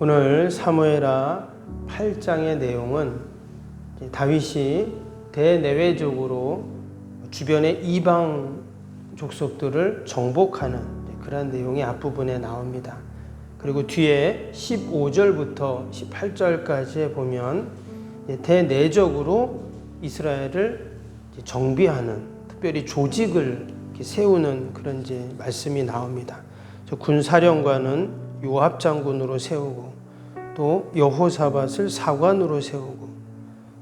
오늘 사무엘하 8장의 내용은 다윗이 대내외적으로 주변의 이방 족속들을 정복하는 그런 내용이 앞부분에 나옵니다. 그리고 뒤에 15절부터 18절까지 보면 대내적으로 이스라엘을 정비하는, 특별히 조직을 세우는 그런 이제 말씀이 나옵니다. 군사령관은 요압 장군으로 세우고, 또 여호사밧을 사관으로 세우고,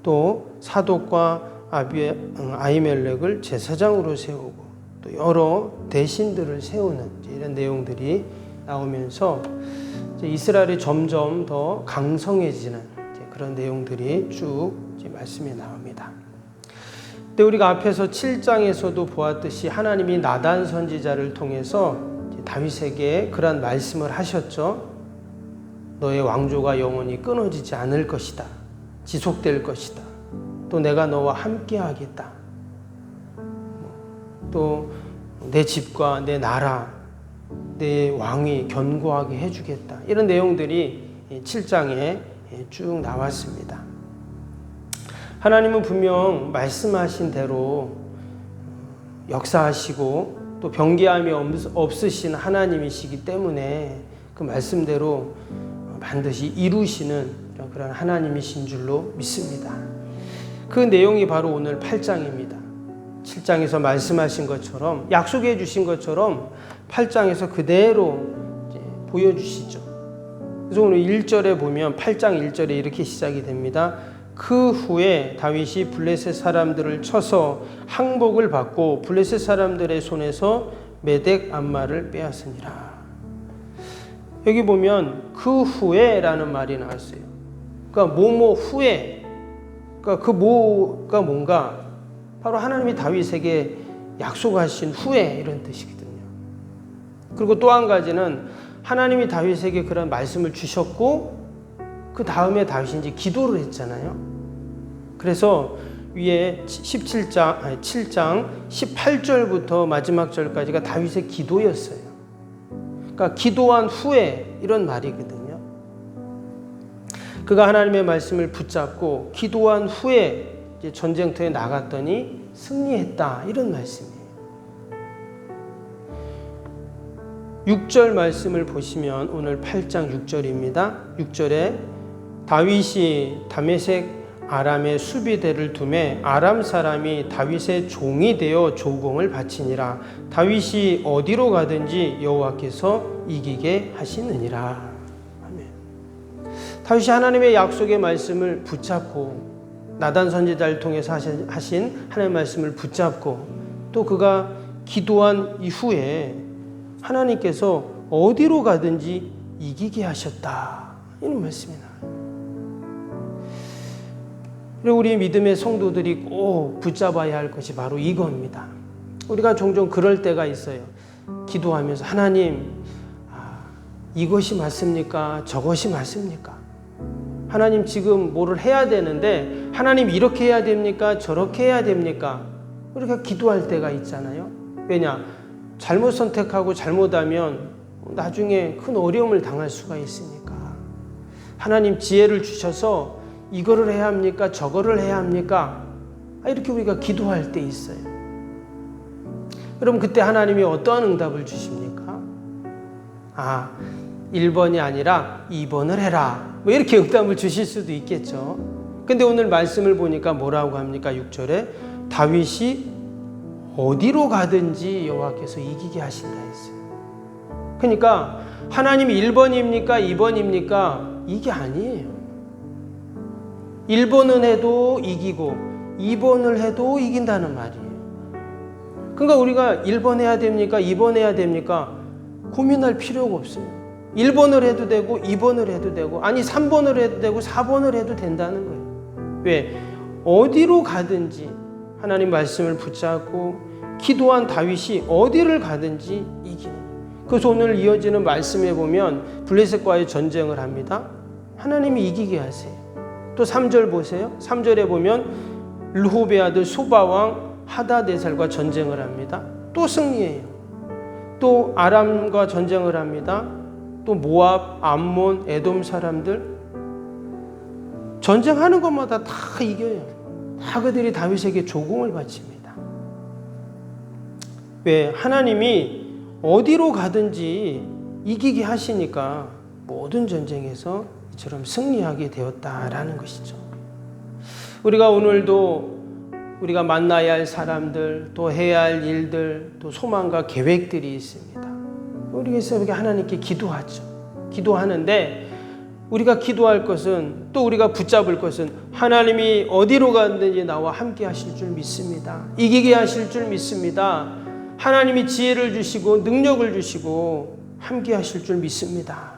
또 사독과 아히멜렉을 제사장으로 세우고, 또 여러 대신들을 세우는 이런 내용들이 나오면서 이스라엘이 점점 더 강성해지는 그런 내용들이 쭉 말씀이 나옵니다. 근데 우리가 앞에서 7장에서도 보았듯이 하나님이 나단 선지자를 통해서 다윗에게 그런 말씀을 하셨죠. 너의 왕조가 영원히 끊어지지 않을 것이다. 지속될 것이다. 또 내가 너와 함께 하겠다. 또 내 집과 내 나라, 내 왕이 견고하게 해주겠다. 이런 내용들이 7장에 쭉 나왔습니다. 하나님은 분명 말씀하신 대로 역사하시고 또 변개함이 없으신 하나님이시기 때문에 그 말씀대로 반드시 이루시는 그런 하나님이신 줄로 믿습니다. 그 내용이 바로 오늘 8장입니다. 7장에서 말씀하신 것처럼, 약속해 주신 것처럼 8장에서 그대로 보여주시죠. 그래서 오늘 1절에 보면 8장 1절에 이렇게 시작이 됩니다. 그 후에 다윗이 블레셋 사람들을 쳐서 항복을 받고 블레셋 사람들의 손에서 메덱 암마를 빼앗으니라. 여기 보면 그 후에라는 말이 나왔어요. 그러니까 뭐뭐 후에, 그러니까 그 뭐가 뭔가 바로 하나님이 다윗에게 약속하신 후에 이런 뜻이거든요. 그리고 또 한 가지는 하나님이 다윗에게 그런 말씀을 주셨고 그 다음에 다윗이 이제 기도를 했잖아요. 그래서 위에 7장 18절부터 마지막 절까지가 다윗의 기도였어요. 그러니까 기도한 후에 이런 말이거든요. 그가 하나님의 말씀을 붙잡고 기도한 후에 이제 전쟁터에 나갔더니 승리했다. 이런 말씀이에요. 6절 말씀을 보시면 오늘 8장 6절입니다. 6절에 다윗이 다메섹 아람의 수비대를 두매 아람 사람이 다윗의 종이 되어 조공을 바치니라. 다윗이 어디로 가든지 여호와께서 이기게 하시느니라. 아멘. 다윗이 하나님의 약속의 말씀을 붙잡고 나단 선지자를 통해서 하신 하나님의 말씀을 붙잡고 또 그가 기도한 이후에 하나님께서 어디로 가든지 이기게 하셨다. 이런 말씀이 나와요. 그리고 우리 믿음의 성도들이 꼭 붙잡아야 할 것이 바로 이겁니다. 우리가 종종 그럴 때가 있어요. 기도하면서 하나님, 이것이 맞습니까? 저것이 맞습니까? 하나님 지금 뭐를 해야 되는데 하나님 이렇게 해야 됩니까? 저렇게 해야 됩니까? 우리가 기도할 때가 있잖아요. 왜냐? 잘못 선택하고 잘못하면 나중에 큰 어려움을 당할 수가 있으니까. 하나님 지혜를 주셔서 이거를 해야 합니까? 저거를 해야 합니까? 이렇게 우리가 기도할 때 있어요. 그럼 그때 하나님이 어떠한 응답을 주십니까? 1번이 아니라 2번을 해라. 뭐 이렇게 응답을 주실 수도 있겠죠. 근데 오늘 말씀을 보니까 뭐라고 합니까? 6절에 다윗이 어디로 가든지 여호와께서 이기게 하신다 했어요. 그러니까 하나님이 1번입니까? 2번입니까? 이게 아니에요. 1번은 해도 이기고 2번을 해도 이긴다는 말이에요. 그러니까 우리가 1번 해야 됩니까? 2번 해야 됩니까? 고민할 필요가 없어요. 1번을 해도 되고 2번을 해도 되고 아니 3번을 해도 되고 4번을 해도 된다는 거예요. 왜? 어디로 가든지 하나님 말씀을 붙잡고 기도한 다윗이 어디를 가든지 이기는. 그래서 오늘 이어지는 말씀에 보면 블레셋과의 전쟁을 합니다. 하나님이 이기게 하세요. 또 3절 보세요. 3절에 보면 르호베 아들 소바왕 하다데살과 전쟁을 합니다. 또 승리해요. 또 아람과 전쟁을 합니다. 또 모압, 암몬, 에돔 사람들 전쟁하는 것마다 다 이겨요. 다 그들이 다윗에게 조공을 바칩니다. 왜? 하나님이 어디로 가든지 이기게 하시니까 모든 전쟁에서 이처럼 승리하게 되었다라는 것이죠. 우리가 오늘도 우리가 만나야 할 사람들, 또 해야 할 일들, 또 소망과 계획들이 있습니다. 우리가 이렇게 하나님께 기도하죠. 기도하는데 우리가 기도할 것은, 또 우리가 붙잡을 것은 하나님이 어디로 가든지 나와 함께 하실 줄 믿습니다. 이기게 하실 줄 믿습니다. 하나님이 지혜를 주시고 능력을 주시고 함께 하실 줄 믿습니다.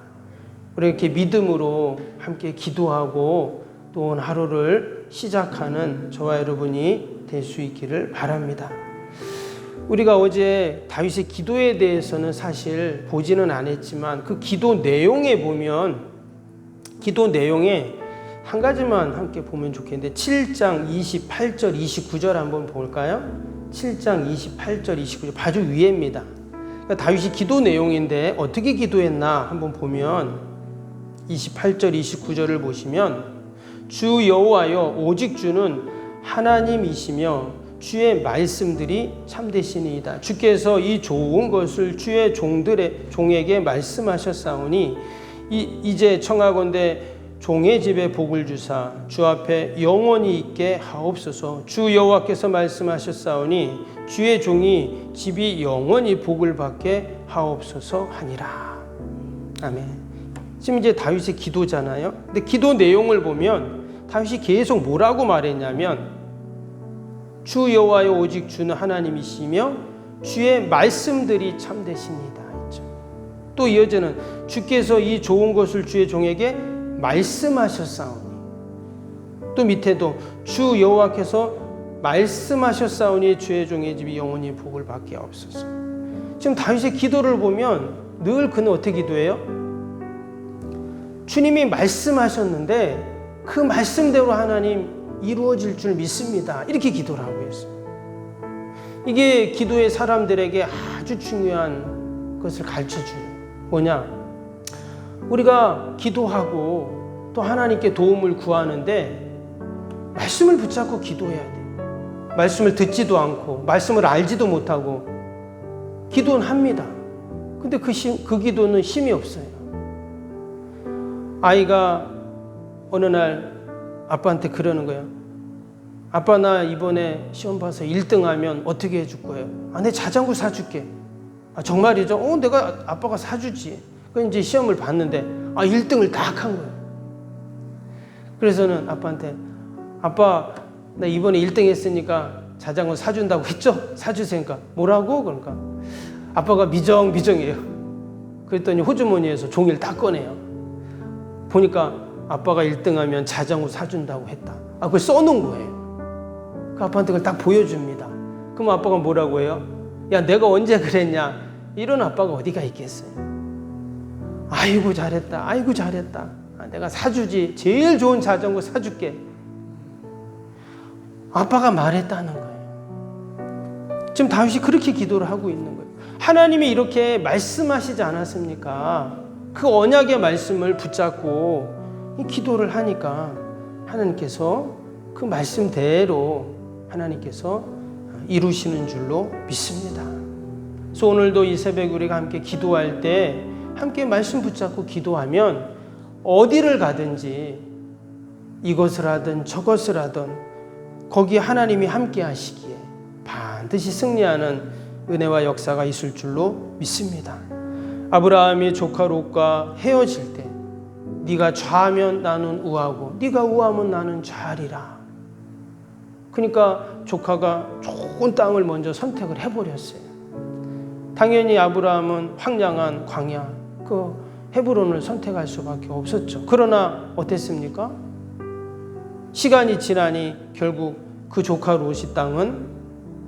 우리 이렇게 믿음으로 함께 기도하고 또 오늘 하루를 시작하는 저와 여러분이 될 수 있기를 바랍니다. 우리가 어제 다윗의 기도에 대해서는 사실 보지는 않았지만 그 기도 내용에 보면, 기도 내용에 한 가지만 함께 보면 좋겠는데 7장 28절 29절 한번 볼까요? 7장 28절 29절 아주 위에입니다. 그러니까 다윗이 기도 내용인데 어떻게 기도했나 한번 보면 28절 29절을 보시면 주 여호와여 오직 주는 하나님이시며 주의 말씀들이 참되시니이다. 주께서 이 좋은 것을 주의 종에게 말씀하셨사오니 이제 청하건대 종의 집에 복을 주사 주 앞에 영원히 있게 하옵소서. 주 여호와께서 말씀하셨사오니 주의 종이 집이 영원히 복을 받게 하옵소서 하니라. 아멘. 지금 이제 다윗의 기도잖아요. 근데 기도 내용을 보면 다윗이 계속 뭐라고 말했냐면 주 여호와여 오직 주는 하나님이시며 주의 말씀들이 참되시니이다 했죠. 또 이어지는 주께서 이 좋은 것을 주의 종에게 말씀하셨사오니, 또 밑에도 주 여호와께서 말씀하셨사오니 주의 종의 집이 영원히 복을 받게 하옵소서. 지금 다윗의 기도를 보면 늘 그는 어떻게 기도해요? 주님이 말씀하셨는데 그 말씀대로 하나님 이루어질 줄 믿습니다. 이렇게 기도를 하고 있어요. 이게 기도의 사람들에게 아주 중요한 것을 가르쳐줘요. 뭐냐? 우리가 기도하고 또 하나님께 도움을 구하는데 말씀을 붙잡고 기도해야 돼요. 말씀을 듣지도 않고 말씀을 알지도 못하고 기도는 합니다. 근데 그 기도는 힘이 없어요. 아이가 어느 날 아빠한테 그러는 거예요. 아빠 나 이번에 시험 봐서 1등 하면 어떻게 해줄 거예요? 내 자전거 사줄게. 정말이죠? 내가 아빠가 사주지. 그 이제 시험을 봤는데 1등을 딱 한 거예요. 그래서는 아빠한테 아빠 나 이번에 1등 했으니까 자전거 사준다고 했죠? 사주세요. 뭐라고? 그러니까 아빠가 미정이에요. 그랬더니 호주머니에서 종이를 딱 꺼내요. 보니까 아빠가 1등하면 자전거 사준다고 했다. 그걸 써놓은 거예요. 그 아빠한테 그걸 딱 보여줍니다. 그럼 아빠가 뭐라고 해요? 야, 내가 언제 그랬냐? 이런 아빠가 어디가 있겠어요? 아이고 잘했다. 아이고 잘했다. 내가 사주지. 제일 좋은 자전거 사줄게. 아빠가 말했다는 거예요. 지금 다윗이 그렇게 기도를 하고 있는 거예요. 하나님이 이렇게 말씀하시지 않았습니까? 그 언약의 말씀을 붙잡고 기도를 하니까 하나님께서 그 말씀대로 하나님께서 이루시는 줄로 믿습니다. 그래서 오늘도 이 새벽에 우리가 함께 기도할 때 함께 말씀 붙잡고 기도하면 어디를 가든지 이것을 하든 저것을 하든 거기에 하나님이 함께 하시기에 반드시 승리하는 은혜와 역사가 있을 줄로 믿습니다. 아브라함이 조카 롯과 헤어질 때 네가 좌하면 나는 우하고 네가 우하면 나는 좌하리라. 그러니까 조카가 좋은 땅을 먼저 선택을 해버렸어요. 당연히 아브라함은 황량한 광야 그 헤브론을 선택할 수밖에 없었죠. 그러나 어땠습니까? 시간이 지나니 결국 그 조카 롯이 땅은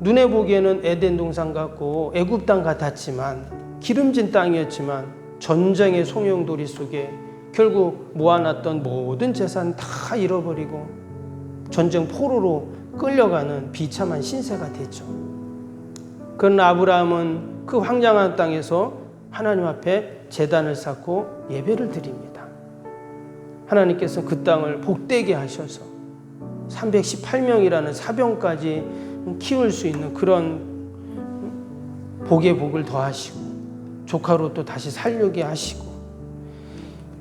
눈에 보기에는 에덴 동산 같고 애굽 땅 같았지만 기름진 땅이었지만 전쟁의 소용돌이 속에 결국 모아놨던 모든 재산 다 잃어버리고 전쟁 포로로 끌려가는 비참한 신세가 됐죠. 그러나 아브라함은 그 황량한 땅에서 하나님 앞에 제단을 쌓고 예배를 드립니다. 하나님께서 그 땅을 복되게 하셔서 318명이라는 사병까지 키울 수 있는 그런 복의 복을 더하시고 조카로 또 다시 살려게 하시고,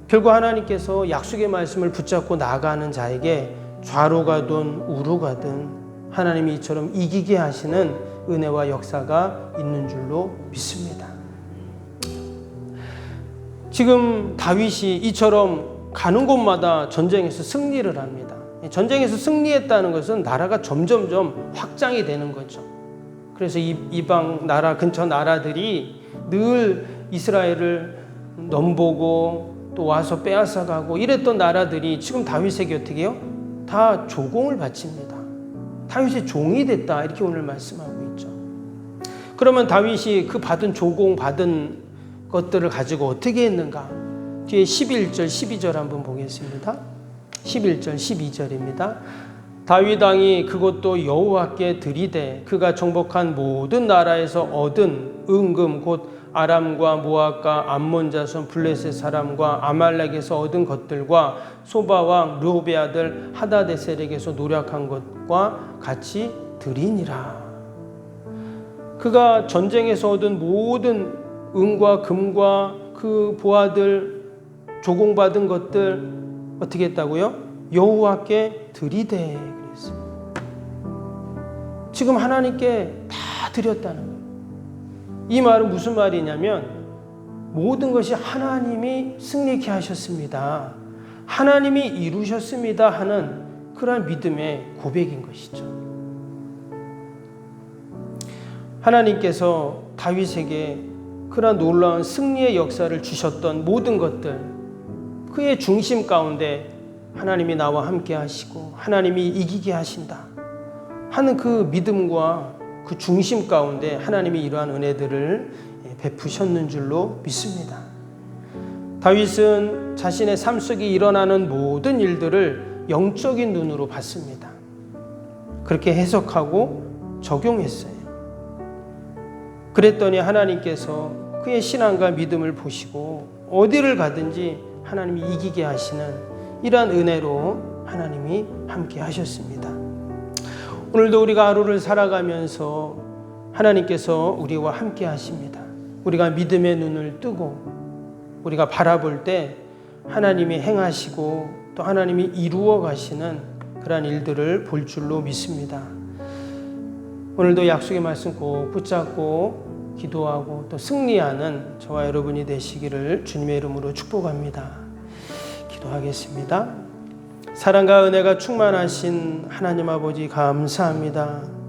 결국 하나님께서 약속의 말씀을 붙잡고 나아가는 자에게 좌로 가든 우로 가든 하나님이 이처럼 이기게 하시는 은혜와 역사가 있는 줄로 믿습니다. 지금 다윗이 이처럼 가는 곳마다 전쟁에서 승리를 합니다. 전쟁에서 승리했다는 것은 나라가 점점점 확장이 되는 거죠. 그래서 이방 나라 근처 나라들이 늘 이스라엘을 넘보고 또 와서 빼앗아가고 이랬던 나라들이 지금 다윗에게 어떻게 해요? 다 조공을 바칩니다. 다윗의 종이 됐다, 이렇게 오늘 말씀하고 있죠. 그러면 다윗이 그 받은 조공, 받은 것들을 가지고 어떻게 했는가? 뒤에 11절, 12절 한번 보겠습니다. 11절, 12절입니다. 다윗 왕이 그것도 여호와께 드리되 그가 정복한 모든 나라에서 얻은 은금 곧 아람과 모압과 암몬 자손 블레셋 사람과 아말렉에서 얻은 것들과 소바 왕 르홉의 아들 하다데셀에게서 노력한 것과 같이 드리니라. 그가 전쟁에서 얻은 모든 은과 금과 그 보아들 조공받은 것들 어떻게 했다고요? 여호와께 드리되 그랬어요. 지금 하나님께 다 드렸다는 거예요. 이 말은 무슨 말이냐면 모든 것이 하나님이 승리케 하셨습니다, 하나님이 이루셨습니다 하는 그러한 믿음의 고백인 것이죠. 하나님께서 다윗에게 그러한 놀라운 승리의 역사를 주셨던 모든 것들, 그의 중심 가운데 하나님이 나와 함께 하시고 하나님이 이기게 하신다 하는 그 믿음과 그 중심 가운데 하나님이 이러한 은혜들을 베푸셨는 줄로 믿습니다. 다윗은 자신의 삶 속에 일어나는 모든 일들을 영적인 눈으로 봤습니다. 그렇게 해석하고 적용했어요. 그랬더니 하나님께서 그의 신앙과 믿음을 보시고 어디를 가든지 하나님이 이기게 하시는 이러한 은혜로 하나님이 함께 하셨습니다. 오늘도 우리가 하루를 살아가면서 하나님께서 우리와 함께 하십니다. 우리가 믿음의 눈을 뜨고 우리가 바라볼 때 하나님이 행하시고 또 하나님이 이루어 가시는 그러한 일들을 볼 줄로 믿습니다. 오늘도 약속의 말씀 꼭 붙잡고 기도하고 또 승리하는 저와 여러분이 되시기를 주님의 이름으로 축복합니다. 기도하겠습니다. 사랑과 은혜가 충만하신 하나님 아버지 감사합니다.